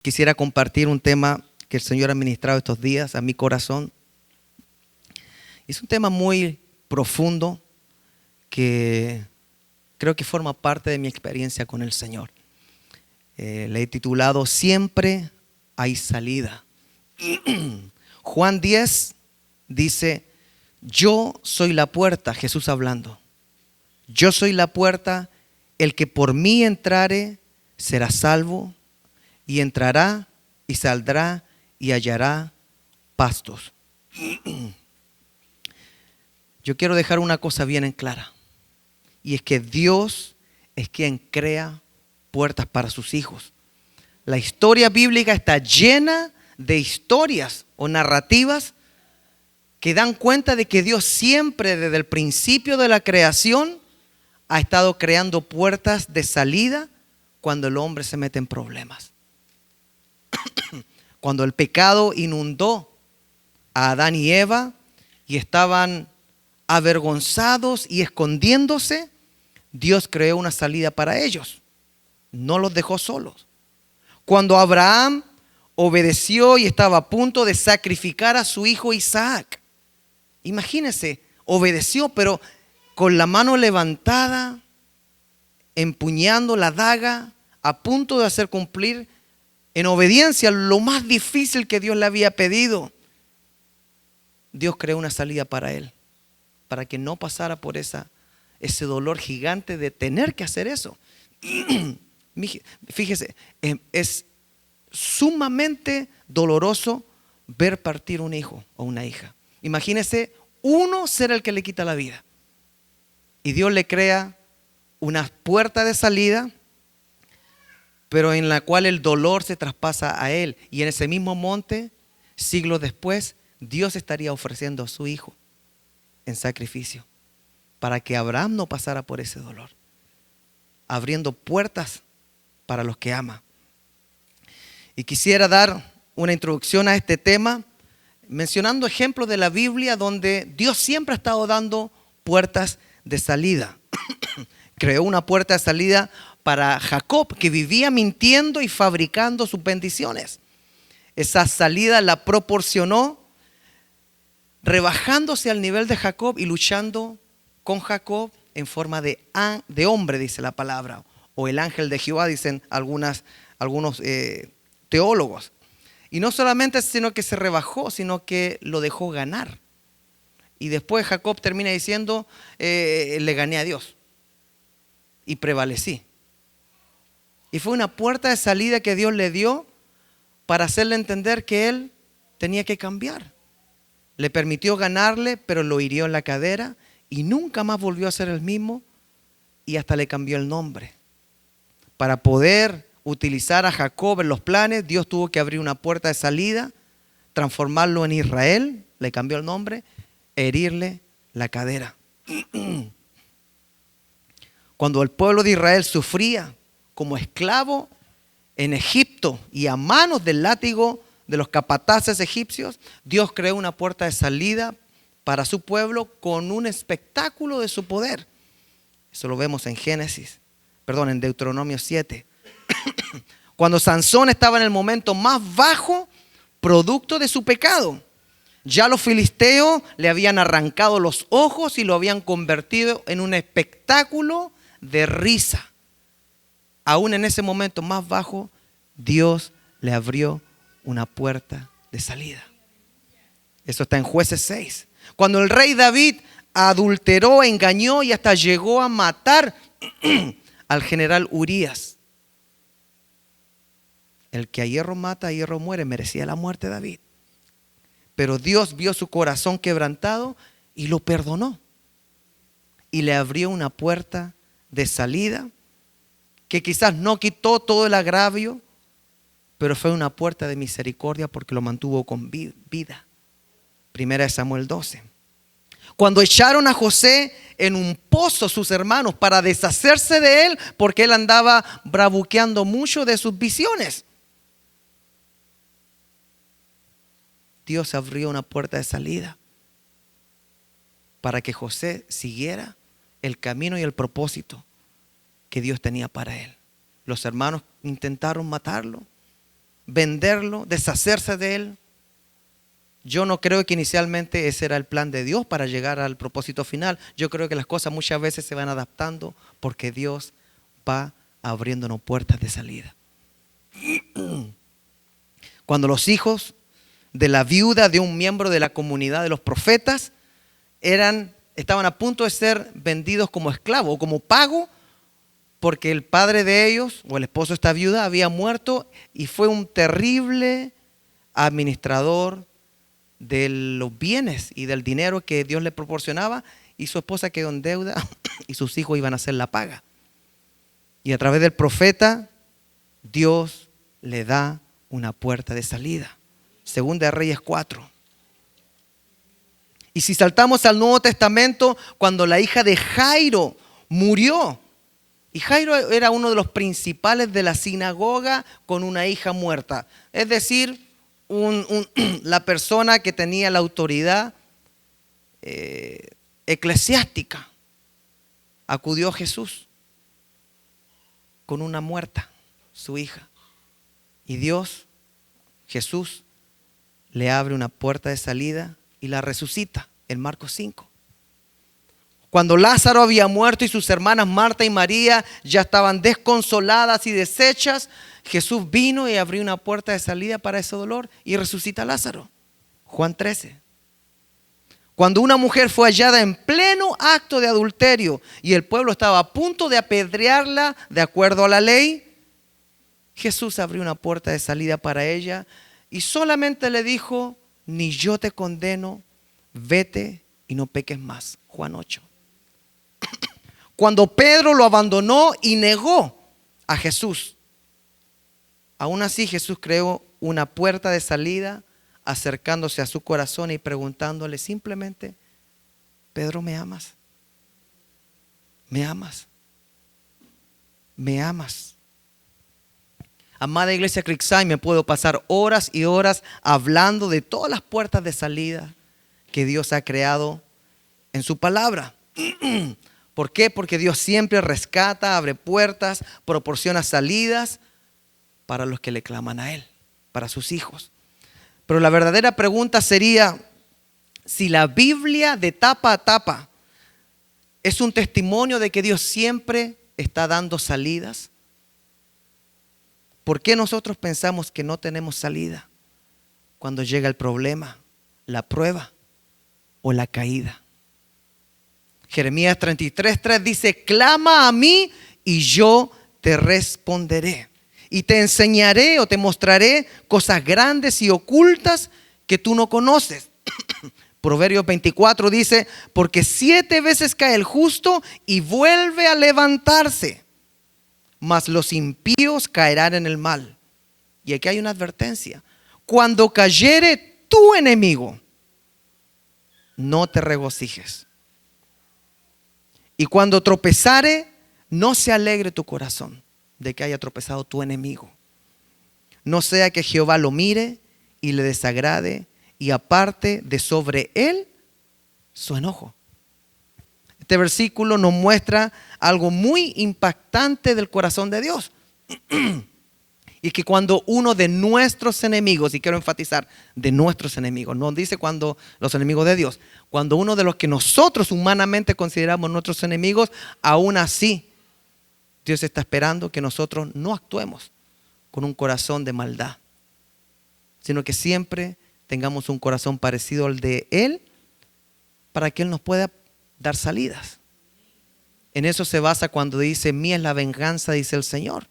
Quisiera compartir un tema que el Señor ha ministrado estos días a mi corazón. Es un tema muy profundo que creo que forma parte de mi experiencia con el Señor. Le he titulado Siempre hay salida. Juan 10 dice: yo soy la puerta, Jesús hablando. Yo soy la puerta, el que por mí entrare será salvo, y entrará y saldrá y hallará pastos. Yo quiero dejar una cosa bien en clara, y es que Dios es quien crea puertas para sus hijos. La historia bíblica está llena de historias o narrativas que dan cuenta de que Dios siempre, desde el principio de la creación, ha estado creando puertas de salida cuando el hombre se mete en problemas. Cuando el pecado inundó a Adán y Eva y estaban avergonzados y escondiéndose, Dios creó una salida para ellos. No los dejó solos. Cuando Abraham obedeció y estaba a punto de sacrificar a su hijo Isaac, imagínense, obedeció, pero con la mano levantada, empuñando la daga, a punto de hacer cumplir en obediencia lo más difícil que Dios le había pedido. Dios creó una salida para él, para que no pasara por ese dolor gigante de tener que hacer eso. Fíjese, es sumamente doloroso ver partir un hijo o una hija. Imagínese uno ser el que le quita la vida. Y Dios le crea una puerta de salida, pero en la cual el dolor se traspasa a él. Y en ese mismo monte, siglos después, Dios estaría ofreciendo a su hijo en sacrificio para que Abraham no pasara por ese dolor, abriendo puertas para los que ama. Y quisiera dar una introducción a este tema mencionando ejemplos de la Biblia donde Dios siempre ha estado dando puertas de salida. Creó una puerta de salida para Jacob, que vivía mintiendo y fabricando sus bendiciones. Esa salida la proporcionó rebajándose al nivel de Jacob y luchando con Jacob en forma de hombre, dice la palabra, o el ángel de Jehová, dicen algunos teólogos. Y no solamente sino que se rebajó, sino que lo dejó ganar. Y después Jacob termina diciendo, le gané a Dios y prevalecí. Y fue una puerta de salida que Dios le dio para hacerle entender que él tenía que cambiar. Le permitió ganarle, pero lo hirió en la cadera y nunca más volvió a ser el mismo, y hasta le cambió el nombre. Para poder utilizar a Jacob en los planes, Dios tuvo que abrir una puerta de salida, transformarlo en Israel, le cambió el nombre, herirle la cadera. Cuando el pueblo de Israel sufría como esclavo en Egipto y a manos del látigo de los capataces egipcios, Dios creó una puerta de salida para su pueblo con un espectáculo de su poder. Eso lo vemos en en Deuteronomio 7. Cuando Sansón estaba en el momento más bajo, producto de su pecado, ya los filisteos le habían arrancado los ojos y lo habían convertido en un espectáculo de risa. Aún en ese momento más bajo, Dios le abrió una puerta de salida. Eso está en Jueces 6. Cuando el rey David adulteró, engañó y hasta llegó a matar al general Urías. El que a hierro mata, a hierro muere, merecía la muerte de David. Pero Dios vio su corazón quebrantado y lo perdonó. Y le abrió una puerta de salida que quizás no quitó todo el agravio, pero fue una puerta de misericordia porque lo mantuvo con vida. Primera de Samuel 12. Cuando echaron a José en un pozo sus hermanos para deshacerse de él, porque él andaba bravuqueando mucho de sus visiones, Dios abrió una puerta de salida para que José siguiera el camino y el propósito que Dios tenía para él. Los hermanos intentaron matarlo, venderlo, deshacerse de él. Yo no creo que inicialmente ese era el plan de Dios para llegar al propósito final. Yo creo que las cosas muchas veces se van adaptando porque Dios va abriéndonos puertas de salida. Cuando los hijos de la viuda de un miembro de la comunidad de los profetas estaban a punto de ser vendidos como esclavos o como pago, porque el padre de ellos o el esposo de esta viuda había muerto y fue un terrible administrador de los bienes y del dinero que Dios le proporcionaba, y su esposa quedó en deuda y sus hijos iban a hacer la paga. Y a través del profeta, Dios le da una puerta de salida. Segunda de Reyes 4. Y si saltamos al Nuevo Testamento, cuando la hija de Jairo murió, y Jairo era uno de los principales de la sinagoga con una hija muerta, es decir, la persona que tenía la autoridad eclesiástica, acudió a Jesús con una muerta, su hija. Y Jesús, le abre una puerta de salida y la resucita en Marcos 5. Cuando Lázaro había muerto y sus hermanas Marta y María ya estaban desconsoladas y deshechas, Jesús vino y abrió una puerta de salida para ese dolor y resucita a Lázaro. Juan 13. Cuando una mujer fue hallada en pleno acto de adulterio y el pueblo estaba a punto de apedrearla de acuerdo a la ley, Jesús abrió una puerta de salida para ella y solamente le dijo: ni yo te condeno, vete y no peques más. Juan 8. Cuando Pedro lo abandonó y negó a Jesús, aún así Jesús creó una puerta de salida, acercándose a su corazón y preguntándole simplemente: Pedro, ¿me amas? ¿Me amas? ¿Me amas? Amada iglesia Creekside, me puedo pasar horas y horas hablando de todas las puertas de salida que Dios ha creado en su palabra. ¿Por qué? Porque Dios siempre rescata, abre puertas, proporciona salidas para los que le claman a Él, para sus hijos. Pero la verdadera pregunta sería: si la Biblia de tapa a tapa es un testimonio de que Dios siempre está dando salidas, ¿por qué nosotros pensamos que no tenemos salida cuando llega el problema, la prueba o la caída? Jeremías 33:3 dice: clama a mí y yo te responderé. Y te enseñaré o te mostraré cosas grandes y ocultas que tú no conoces. Proverbios 24 dice: porque 7 veces cae el justo y vuelve a levantarse, mas los impíos caerán en el mal. Y aquí hay una advertencia: cuando cayere tu enemigo, no te regocijes. Y cuando tropezare, no se alegre tu corazón de que haya tropezado tu enemigo. No sea que Jehová lo mire y le desagrade y aparte de sobre él su enojo. Este versículo nos muestra algo muy impactante del corazón de Dios. Y que cuando uno de nuestros enemigos, y quiero enfatizar, de nuestros enemigos, no dice cuando los enemigos de Dios, cuando uno de los que nosotros humanamente consideramos nuestros enemigos, aún así Dios está esperando que nosotros no actuemos con un corazón de maldad, sino que siempre tengamos un corazón parecido al de Él, para que Él nos pueda dar salidas. En eso se basa cuando dice: mía es la venganza, dice el Señor.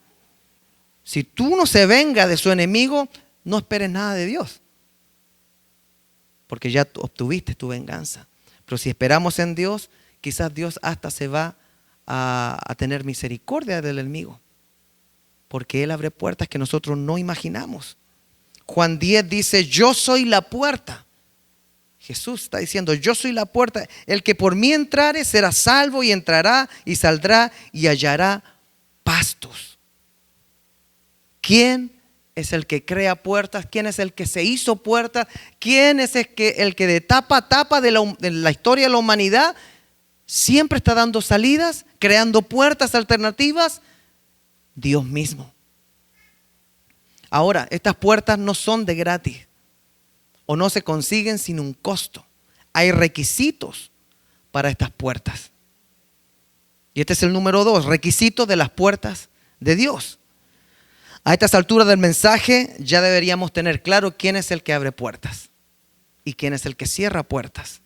Si tú no se venga de su enemigo, no esperes nada de Dios, porque ya obtuviste tu venganza. Pero si esperamos en Dios, quizás Dios hasta se va a tener misericordia del enemigo, porque Él abre puertas que nosotros no imaginamos. Juan 10 dice: yo soy la puerta. Jesús está diciendo: yo soy la puerta. El que por mí entrare será salvo, y entrará y saldrá y hallará pastos. ¿Quién es el que crea puertas? ¿Quién es el que se hizo puertas? ¿Quién es el que de tapa a tapa de la historia de la humanidad siempre está dando salidas, creando puertas alternativas? Dios mismo. Ahora, estas puertas no son de gratis o no se consiguen sin un costo. Hay requisitos para estas puertas. Y este es el número 2, requisitos de las puertas de Dios. A estas alturas del mensaje ya deberíamos tener claro quién es el que abre puertas y quién es el que cierra puertas.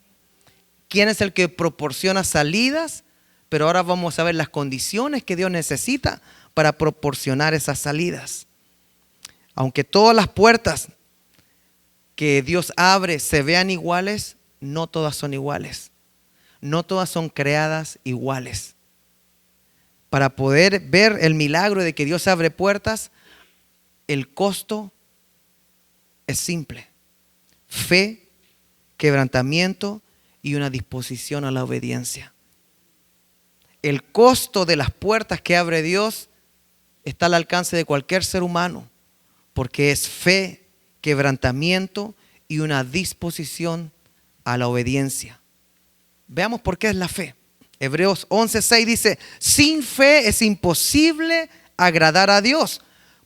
Quién es el que proporciona salidas, pero ahora vamos a ver las condiciones que Dios necesita para proporcionar esas salidas. Aunque todas las puertas que Dios abre se vean iguales, no todas son iguales. No todas son creadas iguales. Para poder ver el milagro de que Dios abre puertas, el costo es simple: fe, quebrantamiento y una disposición a la obediencia. El costo de las puertas que abre Dios está al alcance de cualquier ser humano, porque es fe, quebrantamiento y una disposición a la obediencia. Veamos por qué es la fe. Hebreos 11:6 dice: sin fe es imposible agradar a Dios,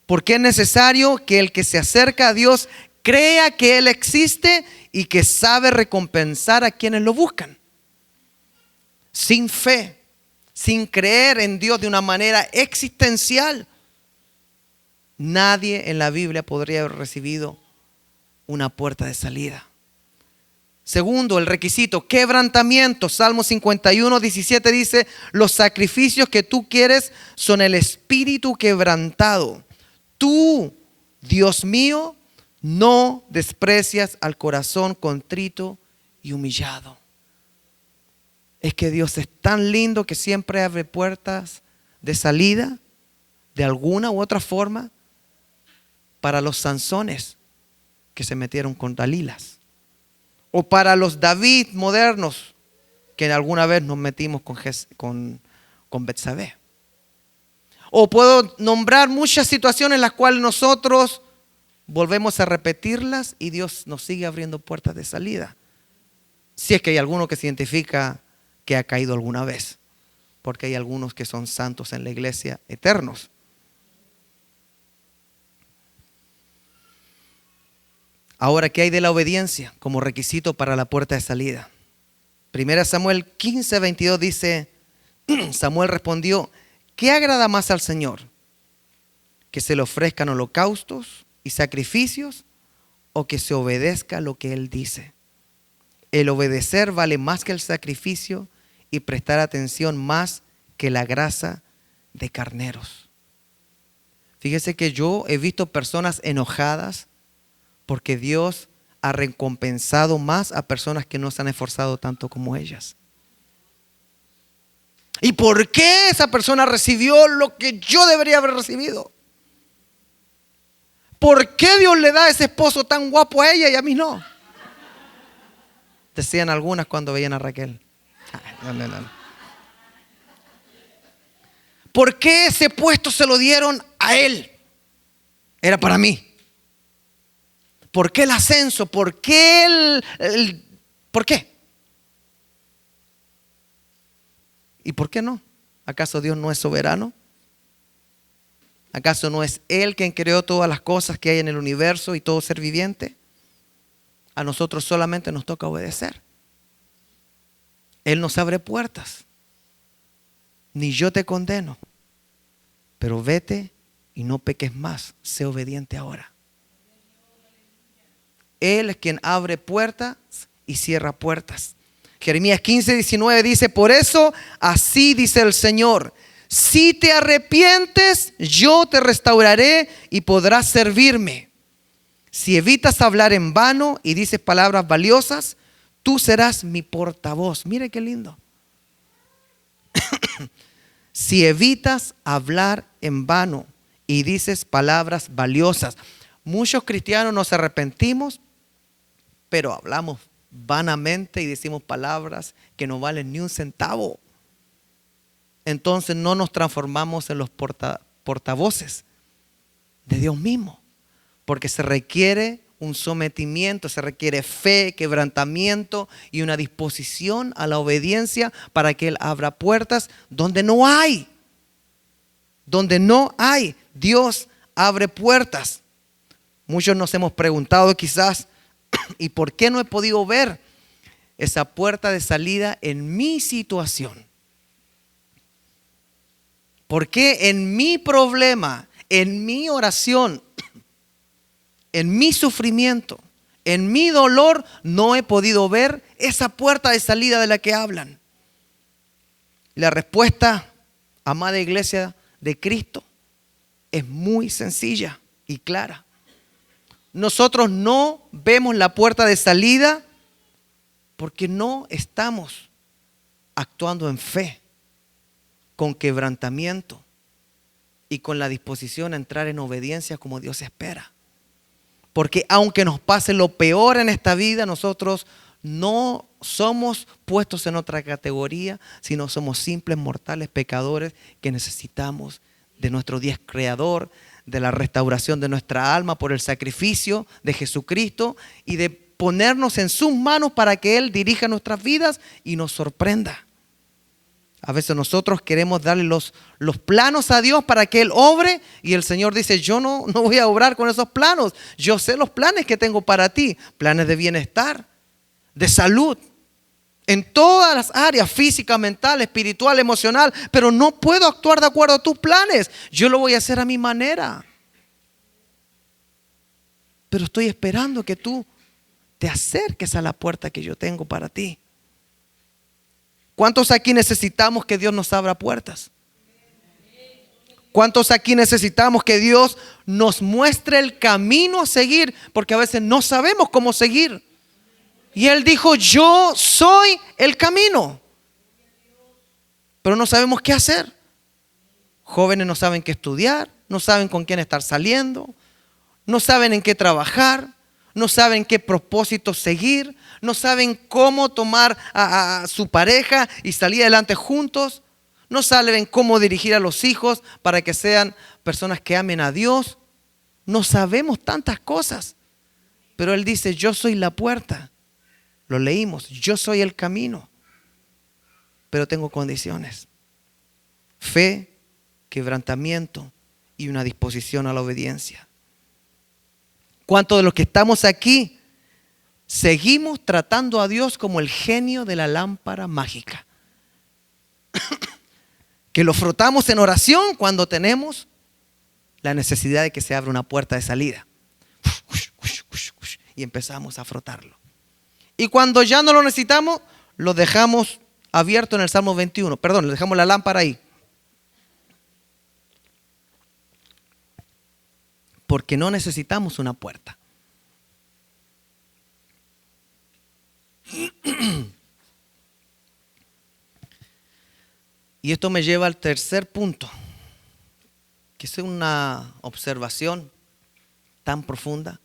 porque es necesario que el que se acerca a Dios crea que Él existe y que sabe recompensar a quienes lo buscan. Sin fe, sin creer en Dios de una manera existencial, nadie en la Biblia podría haber recibido una puerta de salida. Segundo, el requisito, quebrantamiento. Salmo 51:17 dice: los sacrificios que tú quieres son el espíritu quebrantado. Tú, Dios mío, no desprecias al corazón contrito y humillado. Es que Dios es tan lindo que siempre abre puertas de salida, de alguna u otra forma, para los Sansones que se metieron con Dalilas, o para los David modernos que alguna vez nos metimos con Betsabé. O puedo nombrar muchas situaciones en las cuales nosotros volvemos a repetirlas y Dios nos sigue abriendo puertas de salida. Si es que hay alguno que se identifica que ha caído alguna vez, porque hay algunos que son santos en la iglesia, eternos. Ahora, ¿qué hay de la obediencia como requisito para la puerta de salida? 1 Samuel 15:22 dice: Samuel respondió: ¿qué agrada más al Señor? ¿Que se le ofrezcan holocaustos y sacrificios o que se obedezca lo que Él dice? El obedecer vale más que el sacrificio y prestar atención más que la grasa de carneros. Fíjese que yo he visto personas enojadas porque Dios ha recompensado más a personas que no se han esforzado tanto como ellas. ¿Y por qué esa persona recibió lo que yo debería haber recibido? ¿Por qué Dios le da ese esposo tan guapo a ella y a mí no? Decían algunas cuando veían a Raquel. No. ¿Por qué ese puesto se lo dieron a él? Era para mí. ¿Por qué el ascenso? ¿Por qué ¿por qué? ¿Y por qué no? ¿Acaso Dios no es soberano? ¿Acaso no es Él quien creó todas las cosas que hay en el universo y todo ser viviente? A nosotros solamente nos toca obedecer. Él nos abre puertas. Ni yo te condeno, pero vete y no peques más. Sé obediente ahora. Él es quien abre puertas y cierra puertas. Jeremías 15:19 dice: por eso así dice el Señor: si te arrepientes, yo te restauraré y podrás servirme. Si evitas hablar en vano y dices palabras valiosas, tú serás mi portavoz. Mire qué lindo. Si evitas hablar en vano y dices palabras valiosas. Muchos cristianos nos arrepentimos, pero hablamos vanamente y decimos palabras que no valen ni un centavo. Entonces no nos transformamos en los portavoces de Dios mismo, porque se requiere un sometimiento, se requiere fe, quebrantamiento y una disposición a la obediencia para que Él abra puertas donde no hay. Donde no hay, Dios abre puertas. Muchos nos hemos preguntado quizás, ¿y por qué no he podido ver esa puerta de salida en mi situación? ¿Por qué en mi problema, en mi oración, en mi sufrimiento, en mi dolor, no he podido ver esa puerta de salida de la que hablan? La respuesta, amada iglesia de Cristo, es muy sencilla y clara. Nosotros no vemos la puerta de salida porque no estamos actuando en fe, con quebrantamiento y con la disposición a entrar en obediencia como Dios espera. Porque aunque nos pase lo peor en esta vida, nosotros no somos puestos en otra categoría, sino somos simples mortales pecadores que necesitamos de nuestro Dios creador, de la restauración de nuestra alma por el sacrificio de Jesucristo y de ponernos en sus manos para que Él dirija nuestras vidas y nos sorprenda. A veces nosotros queremos darle los planos a Dios para que Él obre y el Señor dice, yo no voy a obrar con esos planos. Yo sé los planes que tengo para ti, planes de bienestar, de salud, en todas las áreas, física, mental, espiritual, emocional, pero no puedo actuar de acuerdo a tus planes. Yo lo voy a hacer a mi manera. Pero estoy esperando que tú te acerques a la puerta que yo tengo para ti. ¿Cuántos aquí necesitamos que Dios nos abra puertas? ¿Cuántos aquí necesitamos que Dios nos muestre el camino a seguir? Porque a veces no sabemos cómo seguir. Y Él dijo, yo soy el camino. Pero no sabemos qué hacer. Jóvenes no saben qué estudiar, no saben con quién estar saliendo, no saben en qué trabajar, no saben qué propósito seguir, no saben cómo tomar a su pareja y salir adelante juntos, no saben cómo dirigir a los hijos para que sean personas que amen a Dios. No sabemos tantas cosas, pero Él dice, yo soy la puerta. Lo leímos, yo soy el camino, pero tengo condiciones: fe, quebrantamiento y una disposición a la obediencia. ¿Cuántos de los que estamos aquí seguimos tratando a Dios como el genio de la lámpara mágica? Que lo frotamos en oración cuando tenemos la necesidad de que se abra una puerta de salida. Y empezamos a frotarlo. Y cuando ya no lo necesitamos, lo dejamos abierto en el Salmo 21. Perdón, le dejamos la lámpara ahí. Porque no necesitamos una puerta. Y esto me lleva al tercer punto, que es una observación tan profunda.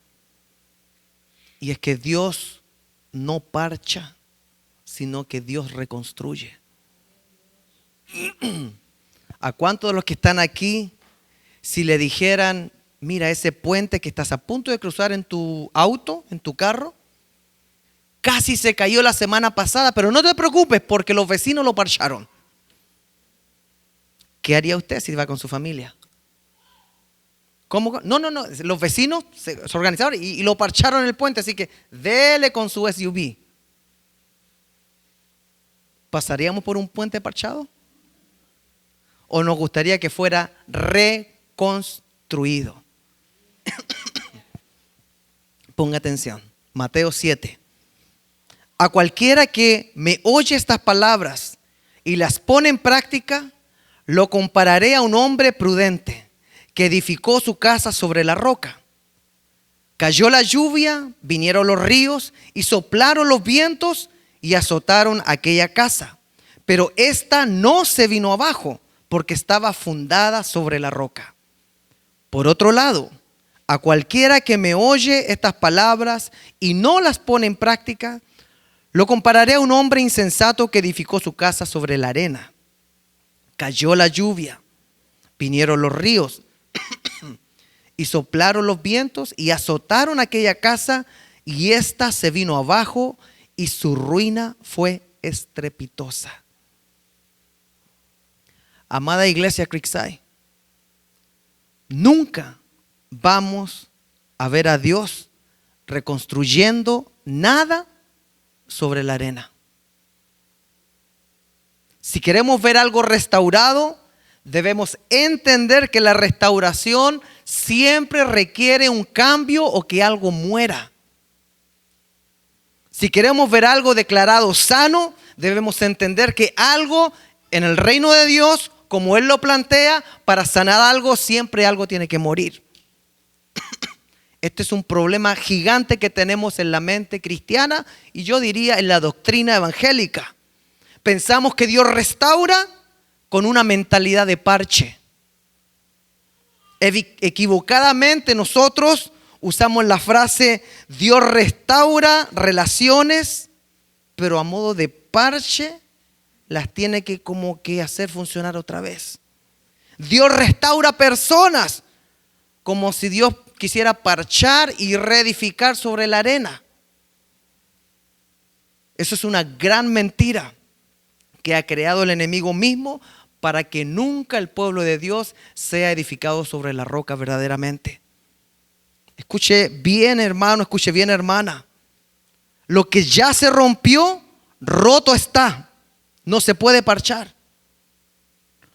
Y es que Dios no parcha, sino que Dios reconstruye. ¿A cuántos de los que están aquí, si le dijeran, mira ese puente que estás a punto de cruzar en tu auto, en tu carro, casi se cayó la semana pasada, pero no te preocupes porque los vecinos lo parcharon? ¿Qué haría usted si va con su familia? ¿Cómo? No, los vecinos se organizaron y lo parcharon en el puente, así que dele con su SUV. ¿Pasaríamos por un puente parchado? ¿O nos gustaría que fuera reconstruido? Ponga atención, Mateo 7. A cualquiera que me oye estas palabras y las pone en práctica, lo compararé a un hombre prudente que edificó su casa sobre la roca. Cayó la lluvia, vinieron los ríos y soplaron los vientos y azotaron aquella casa. Pero ésta no se vino abajo porque estaba fundada sobre la roca. Por otro lado, a cualquiera que me oye estas palabras y no las pone en práctica, lo compararé a un hombre insensato que edificó su casa sobre la arena. Cayó la lluvia, vinieron los ríos y soplaron los vientos y azotaron aquella casa, y ésta se vino abajo y su ruina fue estrepitosa. Amada iglesia Creekside, nunca vamos a ver a Dios reconstruyendo nada sobre la arena. Si queremos ver algo restaurado, debemos entender que la restauración siempre requiere un cambio o que algo muera. Si queremos ver algo declarado sano, debemos entender que algo en el reino de Dios, como Él lo plantea, para sanar algo, siempre algo tiene que morir. Este es un problema gigante que tenemos en la mente cristiana y yo diría en la doctrina evangélica. Pensamos que Dios restaura con una mentalidad de parche. Equivocadamente nosotros usamos la frase Dios restaura relaciones, pero a modo de parche las tiene que como que hacer funcionar otra vez. Dios restaura personas como si Dios quisiera parchar y reedificar sobre la arena. Eso es una gran mentira que ha creado el enemigo mismo para que nunca el pueblo de Dios sea edificado sobre la roca verdaderamente. Escuche bien, hermano, escuche bien, hermana. Lo que ya se rompió, roto está. No se puede parchar.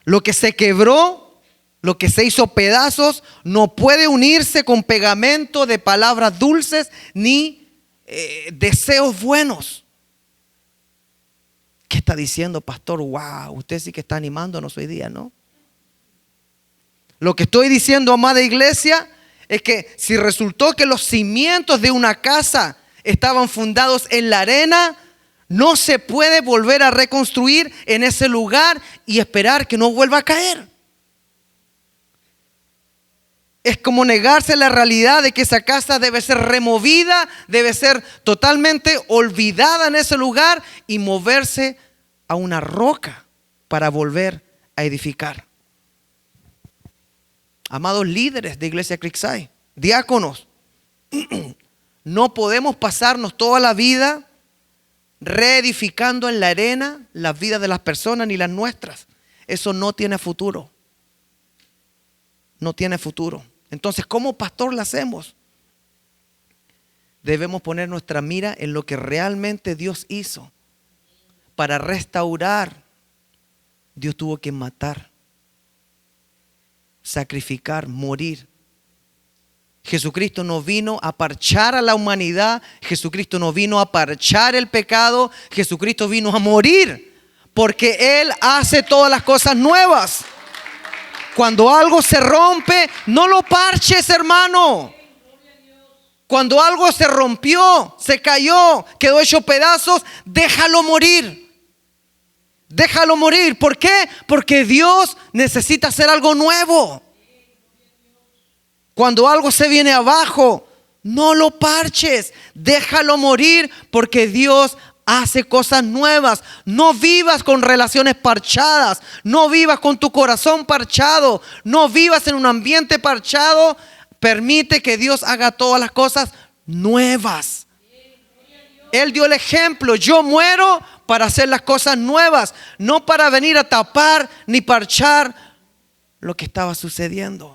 Lo que se quebró, lo que se hizo pedazos, no puede unirse con pegamento de palabras dulces ni deseos buenos. ¿Qué está diciendo, pastor? Wow, usted sí que está animándonos hoy día, ¿no? Lo que estoy diciendo, amada iglesia, es que si resultó que los cimientos de una casa estaban fundados en la arena, no se puede volver a reconstruir en ese lugar y esperar que no vuelva a caer. Es como negarse la realidad de que esa casa debe ser removida, debe ser totalmente olvidada en ese lugar y moverse a una roca para volver a edificar. Amados líderes de Iglesia Creekside, diáconos, no podemos pasarnos toda la vida reedificando en la arena las vidas de las personas ni las nuestras. Eso no tiene futuro. No tiene futuro. Entonces, ¿cómo pastor lo hacemos? Debemos poner nuestra mira en lo que realmente Dios hizo. Para restaurar, Dios tuvo que matar, sacrificar, morir. Jesucristo no vino a parchar a la humanidad. Jesucristo no vino a parchar el pecado. Jesucristo vino a morir porque Él hace todas las cosas nuevas. Cuando algo se rompe, no lo parches, hermano. Cuando algo se rompió, se cayó, quedó hecho pedazos, déjalo morir. Déjalo morir. ¿Por qué? Porque Dios necesita hacer algo nuevo. Cuando algo se viene abajo, no lo parches, déjalo morir porque Dios hace cosas nuevas. No vivas con relaciones parchadas, no vivas con tu corazón parchado, no vivas en un ambiente parchado. Permite que Dios haga todas las cosas nuevas. Él dio el ejemplo, yo muero para hacer las cosas nuevas, no para venir a tapar ni parchar lo que estaba sucediendo.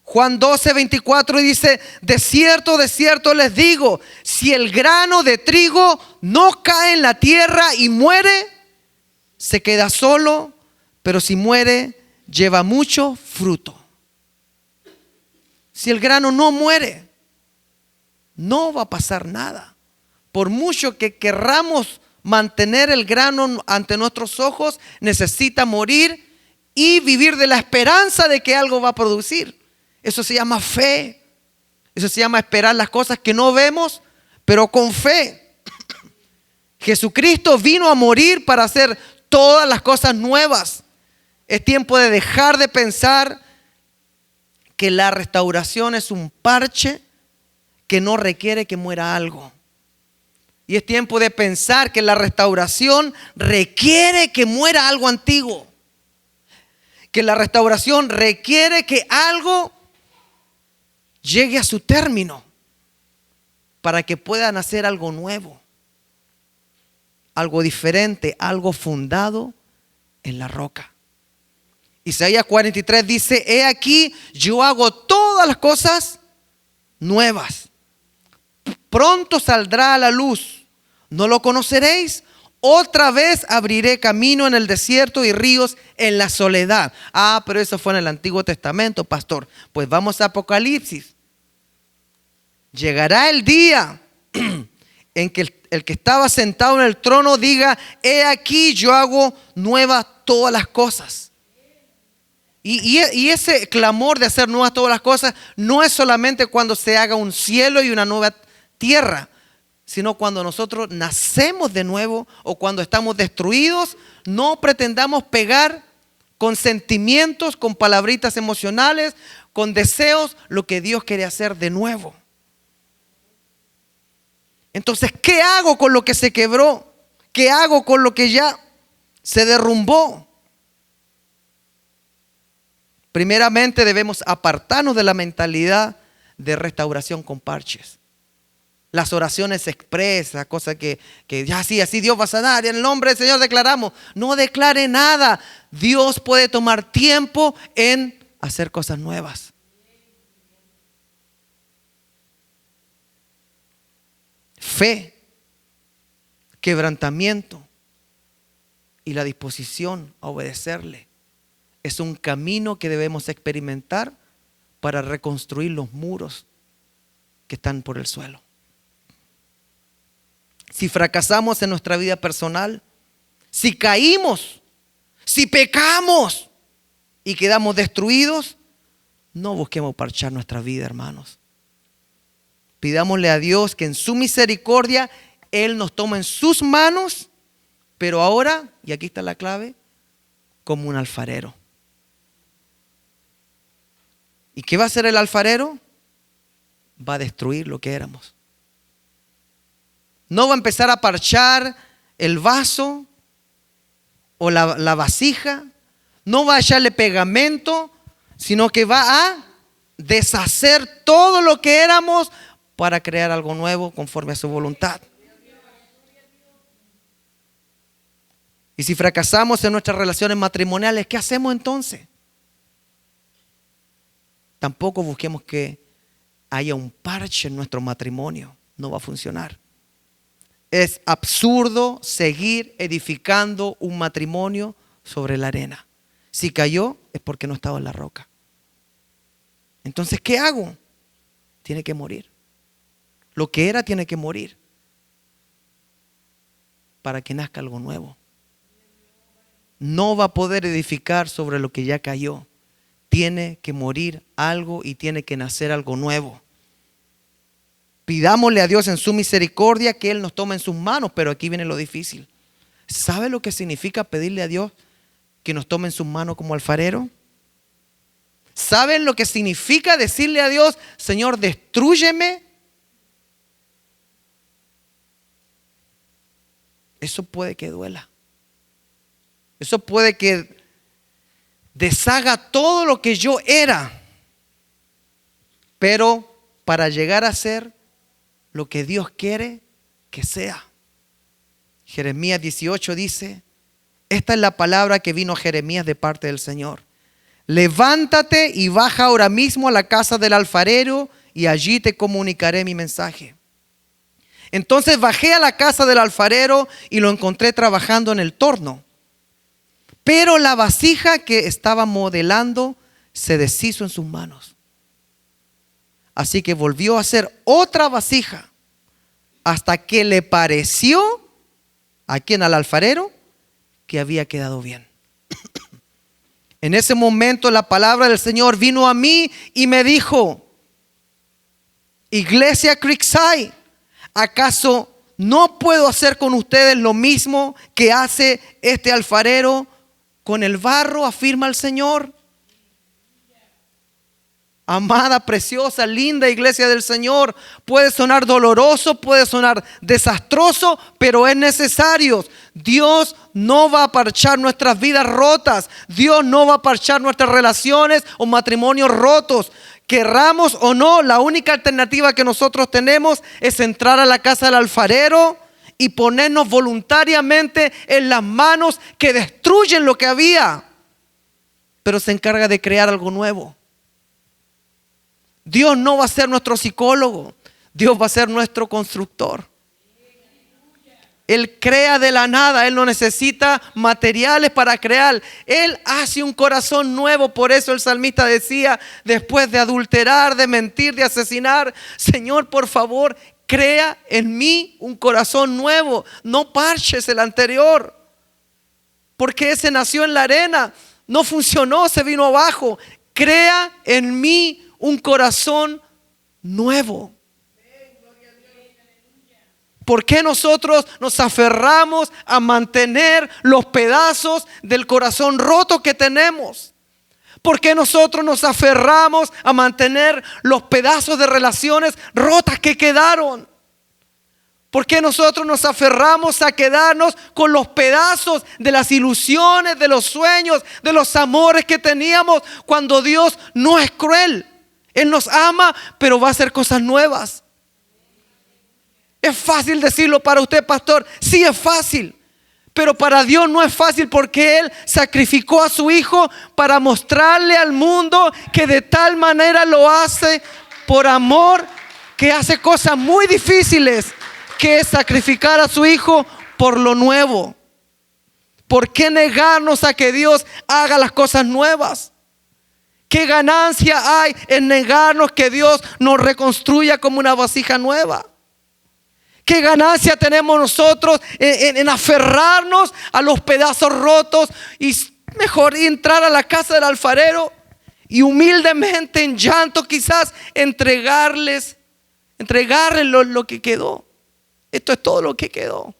Juan 12:24 dice: de cierto les digo, si el grano de trigo no cae en la tierra y muere, se queda solo, pero si muere, lleva mucho fruto. Si el grano no muere, no va a pasar nada. Por mucho que querramos mantener el grano ante nuestros ojos, necesita morir y vivir de la esperanza de que algo va a producir. Eso se llama fe. Eso se llama esperar las cosas que no vemos, pero con fe. Jesucristo vino a morir para hacer todas las cosas nuevas. Es tiempo de dejar de pensar que la restauración es un parche que no requiere que muera algo. Y es tiempo de pensar que la restauración requiere que muera algo antiguo. Que la restauración requiere que algo llegue a su término para que puedan hacer algo nuevo, algo diferente, algo fundado en la roca. Isaías 43 dice: he aquí, yo hago todas las cosas nuevas. Pronto saldrá a la luz. ¿No lo conoceréis? Otra vez abriré camino en el desierto y ríos en la soledad. Pero eso fue en el Antiguo Testamento, pastor. Pues vamos a Apocalipsis. Llegará el día en que el que estaba sentado en el trono diga: he aquí, yo hago nuevas todas las cosas. Y ese clamor de hacer nuevas todas las cosas no es solamente cuando se haga un cielo y una nueva tierra, sino cuando nosotros nacemos de nuevo o cuando estamos destruidos. No pretendamos pegar con sentimientos, con palabritas emocionales, con deseos, lo que Dios quiere hacer de nuevo. Entonces, ¿qué hago con lo que se quebró? ¿Qué hago con lo que ya se derrumbó? Primeramente debemos apartarnos de la mentalidad de restauración con parches. Las oraciones expresas, cosas que ya sí, así Dios va a sanar, y en el nombre del Señor declaramos. No declare nada. Dios puede tomar tiempo en hacer cosas nuevas. Fe, quebrantamiento y la disposición a obedecerle es un camino que debemos experimentar para reconstruir los muros que están por el suelo. Si fracasamos en nuestra vida personal, si caímos, si pecamos y quedamos destruidos, no busquemos parchar nuestra vida, hermanos. Pidámosle a Dios que en su misericordia Él nos tome en sus manos, pero ahora, y aquí está la clave, como un alfarero. ¿Y qué va a hacer el alfarero? Va a destruir lo que éramos. No va a empezar a parchar el vaso o la vasija. No va a echarle pegamento, sino que va a deshacer todo lo que éramos para crear algo nuevo conforme a su voluntad. Y si fracasamos en nuestras relaciones matrimoniales, ¿qué hacemos entonces? Tampoco busquemos que haya un parche en nuestro matrimonio. No va a funcionar. Es absurdo seguir edificando un matrimonio sobre la arena. Si cayó es porque no estaba en la roca. Entonces, ¿qué hago? Tiene que morir. Lo que era tiene que morir para que nazca algo nuevo. No va a poder edificar sobre lo que ya cayó. Tiene que morir algo y tiene que nacer algo nuevo. Pidámosle a Dios en su misericordia que Él nos tome en sus manos, pero aquí viene lo difícil. ¿Sabe lo que significa pedirle a Dios que nos tome en sus manos como alfarero? ¿Saben lo que significa decirle a Dios: Señor, destrúyeme? Eso puede que duela. Eso puede que deshaga todo lo que yo era. Pero para llegar a ser lo que Dios quiere que sea. Jeremías 18 dice: esta es la palabra que vino a Jeremías de parte del Señor. Levántate y baja ahora mismo a la casa del alfarero y allí te comunicaré mi mensaje. Entonces bajé a la casa del alfarero y lo encontré trabajando en el torno. Pero la vasija que estaba modelando se deshizo en sus manos. Así que volvió a hacer otra vasija hasta que le pareció, ¿a quién? Al alfarero, que había quedado bien. En ese momento la palabra del Señor vino a mí y me dijo: Iglesia Creekside, ¿acaso no puedo hacer con ustedes lo mismo que hace este alfarero con el barro? Afirma el Señor. Amada, preciosa, linda iglesia del Señor, puede sonar doloroso, puede sonar desastroso, pero es necesario. Dios no va a parchar nuestras vidas rotas. Dios no va a parchar nuestras relaciones o matrimonios rotos. Querramos o no, la única alternativa que nosotros tenemos es entrar a la casa del alfarero y ponernos voluntariamente en las manos que destruyen lo que había, pero se encarga de crear algo nuevo. Dios no va a ser nuestro psicólogo, Dios va a ser nuestro constructor. Él crea de la nada, Él no necesita materiales para crear. Él hace un corazón nuevo. Por eso el salmista decía, después de adulterar, de mentir, de asesinar, Señor, por favor, crea en mí un corazón nuevo. No parches el anterior, porque ese nació en la arena, no funcionó, se vino abajo. Crea en mí un corazón nuevo. ¿Por qué nosotros nos aferramos a mantener los pedazos del corazón roto que tenemos? ¿Por qué nosotros nos aferramos a mantener los pedazos de relaciones rotas que quedaron? ¿Por qué nosotros nos aferramos a quedarnos con los pedazos de las ilusiones, de los sueños, de los amores que teníamos, cuando Dios no es cruel? Él nos ama, pero va a hacer cosas nuevas. Es fácil decirlo para usted, pastor. Sí, es fácil. Pero para Dios no es fácil, porque Él sacrificó a su Hijo para mostrarle al mundo que de tal manera lo hace por amor, que hace cosas muy difíciles, que es sacrificar a su Hijo por lo nuevo. ¿Por qué negarnos a que Dios haga las cosas nuevas? ¿Qué ganancia hay en negarnos que Dios nos reconstruya como una vasija nueva? ¿Qué ganancia tenemos nosotros en aferrarnos a los pedazos rotos y mejor entrar a la casa del alfarero y humildemente, en llanto quizás, entregarle lo que quedó? Esto es todo lo que quedó.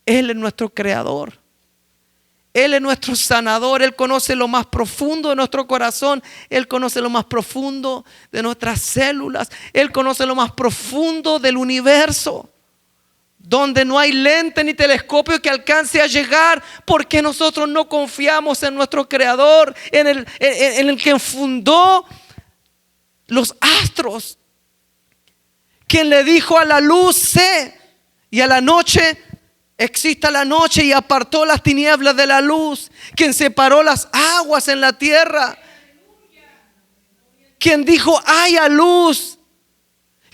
Él es nuestro creador. Él es nuestro sanador. Él conoce lo más profundo de nuestro corazón. Él conoce lo más profundo de nuestras células. Él conoce lo más profundo del universo, donde no hay lente ni telescopio que alcance a llegar. Porque nosotros no confiamos en nuestro creador, en el que fundó los astros, quien le dijo a la luz sé, y a la noche exista la noche, y apartó las tinieblas de la luz, quien separó las aguas en la tierra, quien dijo haya luz,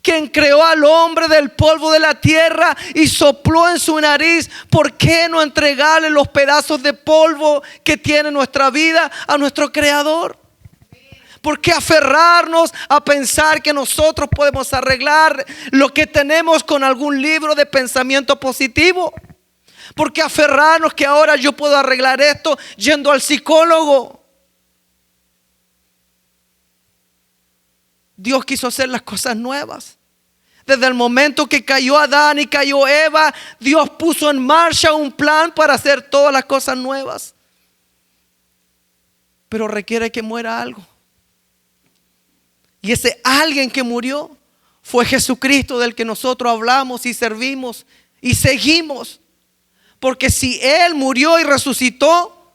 quien creó al hombre del polvo de la tierra y sopló en su nariz. ¿Por qué no entregarle los pedazos de polvo que tiene nuestra vida a nuestro creador? ¿Por qué aferrarnos a pensar que nosotros podemos arreglar lo que tenemos con algún libro de pensamiento positivo? ¿Por qué aferrarnos que ahora yo puedo arreglar esto yendo al psicólogo? Dios quiso hacer las cosas nuevas. Desde el momento que cayó Adán y cayó Eva, Dios puso en marcha un plan para hacer todas las cosas nuevas. Pero requiere que muera algo. Y ese alguien que murió fue Jesucristo, del que nosotros hablamos y servimos y seguimos. Porque si Él murió y resucitó,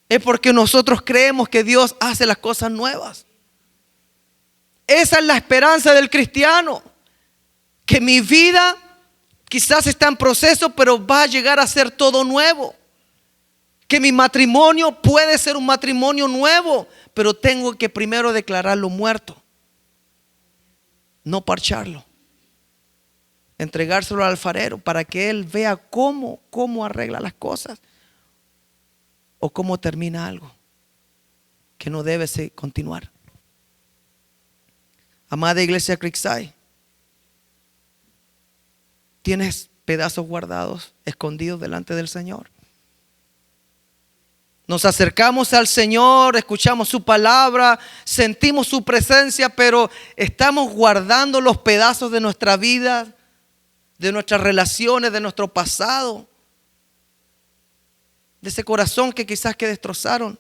es porque nosotros creemos que Dios hace las cosas nuevas. Esa es la esperanza del cristiano. Que mi vida quizás está en proceso, pero va a llegar a ser todo nuevo. Que mi matrimonio puede ser un matrimonio nuevo, pero tengo que primero declararlo muerto. No parcharlo. Entregárselo al alfarero para que él vea cómo arregla las cosas o cómo termina algo que no debe continuar. Amada iglesia Creekside, tienes pedazos guardados, escondidos delante del Señor. Nos acercamos al Señor, escuchamos su palabra, sentimos su presencia, pero estamos guardando los pedazos de nuestra vida, de nuestras relaciones, de nuestro pasado, de ese corazón que quizás que destrozaron.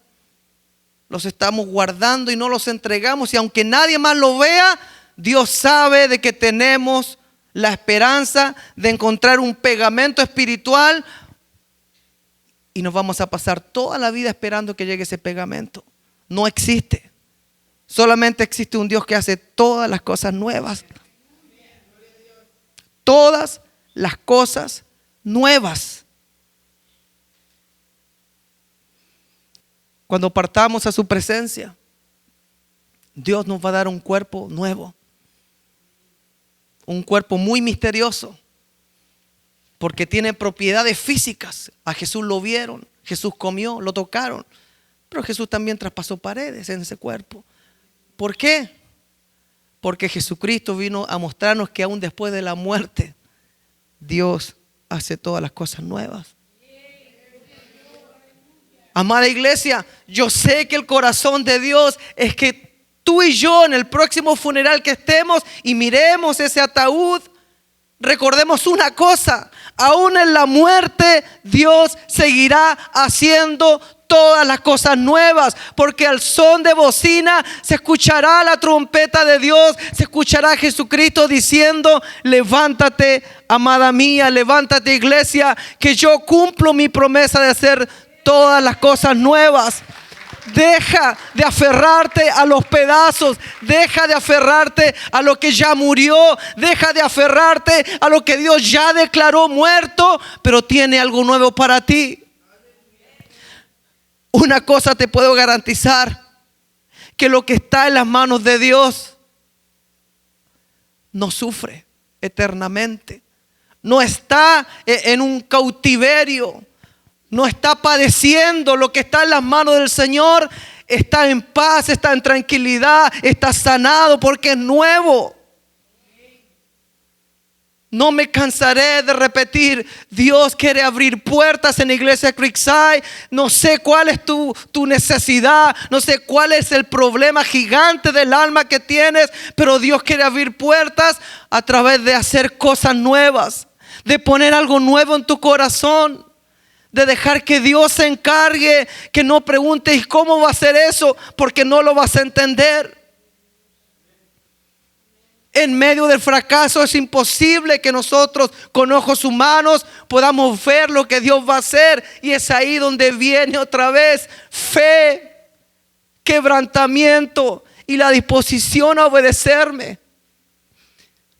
Los estamos guardando y no los entregamos, y aunque nadie más lo vea, Dios sabe de que tenemos la esperanza de encontrar un pegamento espiritual, y nos vamos a pasar toda la vida esperando que llegue ese pegamento. No existe. Solamente existe un Dios que hace todas las cosas nuevas. Todas las cosas nuevas. cuando partamos a su presencia, Dios nos va a dar un cuerpo nuevo, un cuerpo muy misterioso, porque tiene propiedades físicas. A Jesús lo vieron, Jesús comió, lo tocaron, pero Jesús también traspasó paredes en ese cuerpo. ¿Por qué? Porque Jesucristo vino a mostrarnos que aún después de la muerte, Dios hace todas las cosas nuevas. Amada iglesia, yo sé que el corazón de Dios es que tú y yo en el próximo funeral que estemos y miremos ese ataúd, recordemos una cosa: aún en la muerte Dios seguirá haciendo todas las cosas nuevas, porque al son de bocina se escuchará la trompeta de Dios, se escuchará a Jesucristo diciendo: levántate, amada mía, levántate, iglesia, que yo cumplo mi promesa de hacer todas las cosas nuevas. Deja de aferrarte a los pedazos, deja de aferrarte a lo que ya murió, deja de aferrarte a lo que Dios ya declaró muerto, pero tiene algo nuevo para ti. Una cosa te puedo garantizar: que lo que está en las manos de Dios no sufre eternamente, no está en un cautiverio, no está padeciendo. Lo que está en las manos del Señor está en paz, está en tranquilidad, está sanado porque es nuevo. No me cansaré de repetir: Dios quiere abrir puertas en la iglesia Creekside. No sé cuál es tu necesidad, no sé cuál es el problema gigante del alma que tienes, pero Dios quiere abrir puertas a través de hacer cosas nuevas, de poner algo nuevo en tu corazón, de dejar que Dios se encargue, que no preguntes ¿y cómo va a hacer eso? Porque no lo vas a entender. En medio del fracaso es imposible que nosotros con ojos humanos podamos ver lo que Dios va a hacer. Y es ahí donde viene otra vez fe, quebrantamiento y la disposición a obedecerme.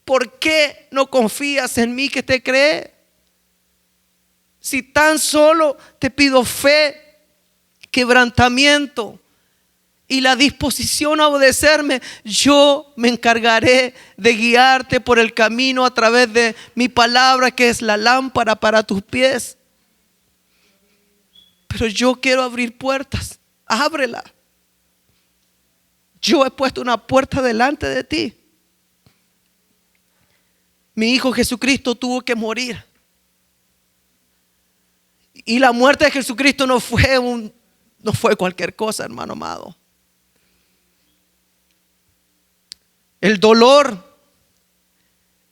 ¿Por qué no confías en mí que te cree? Si tan solo te pido fe, quebrantamiento y la disposición a obedecerme, yo me encargaré de guiarte por el camino a través de mi palabra, que es la lámpara para tus pies. Pero yo quiero abrir puertas. Ábrela. Yo he puesto una puerta delante de ti. Mi Hijo Jesucristo tuvo que morir. Y la muerte de Jesucristo no fue cualquier cosa, hermano amado. El dolor,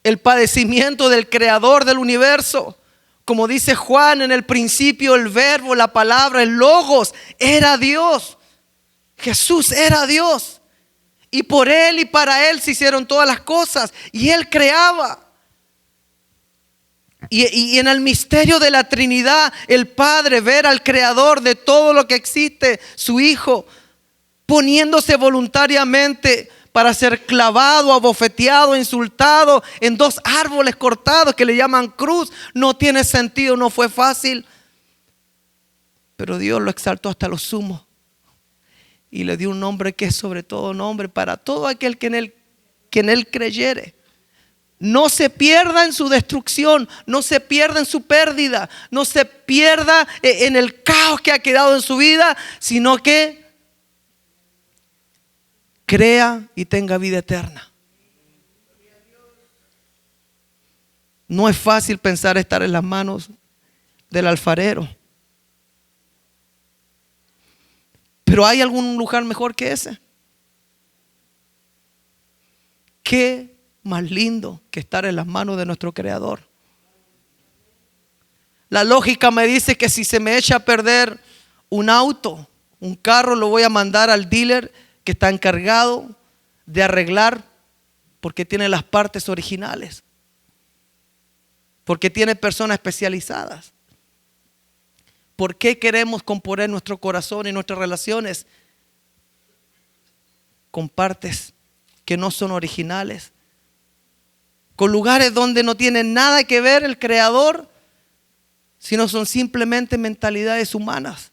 el padecimiento del creador del universo, como dice Juan: en el principio el verbo, la palabra, el logos, era Dios. Jesús era Dios. Y por Él y para Él se hicieron todas las cosas. Y Él creaba. Y en el misterio de la Trinidad, el Padre, ver al creador de todo lo que existe, su Hijo, poniéndose voluntariamente para ser clavado, abofeteado, insultado en 2 árboles cortados que le llaman cruz. No tiene sentido, no fue fácil. Pero Dios lo exaltó hasta lo sumo y le dio un nombre que es sobre todo nombre, para todo aquel que en él creyere. No se pierda en su destrucción, no se pierda en su pérdida, no se pierda en el caos que ha quedado en su vida, sino que crea y tenga vida eterna. No es fácil pensar estar en las manos del alfarero, pero ¿hay algún lugar mejor que ese? ¿Qué más lindo que estar en las manos de nuestro Creador? La lógica me dice que si se me echa a perder un auto, un carro, lo voy a mandar al dealer que está encargado de arreglar, porque tiene las partes originales, porque tiene personas especializadas. ¿Por qué queremos componer nuestro corazón y nuestras relaciones con partes que no son originales? Con lugares donde no tiene nada que ver el Creador, sino son simplemente mentalidades humanas.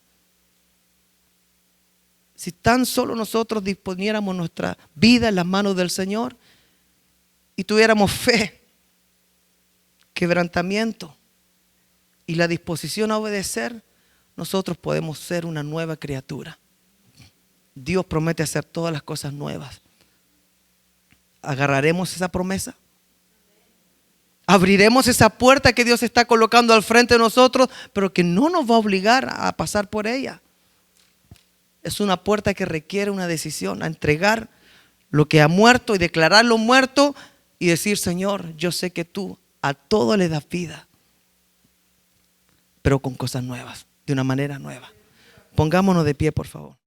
Si tan solo nosotros disponiéramos nuestra vida en las manos del Señor y tuviéramos fe, quebrantamiento y la disposición a obedecer, nosotros podemos ser una nueva criatura. Dios promete hacer todas las cosas nuevas. ¿Agarraremos esa promesa? Abriremos esa puerta que Dios está colocando al frente de nosotros, pero que no nos va a obligar a pasar por ella. Es una puerta que requiere una decisión, a entregar lo que ha muerto y declararlo muerto y decir: Señor, yo sé que tú a todo le das vida, pero con cosas nuevas, de una manera nueva. Pongámonos de pie, por favor.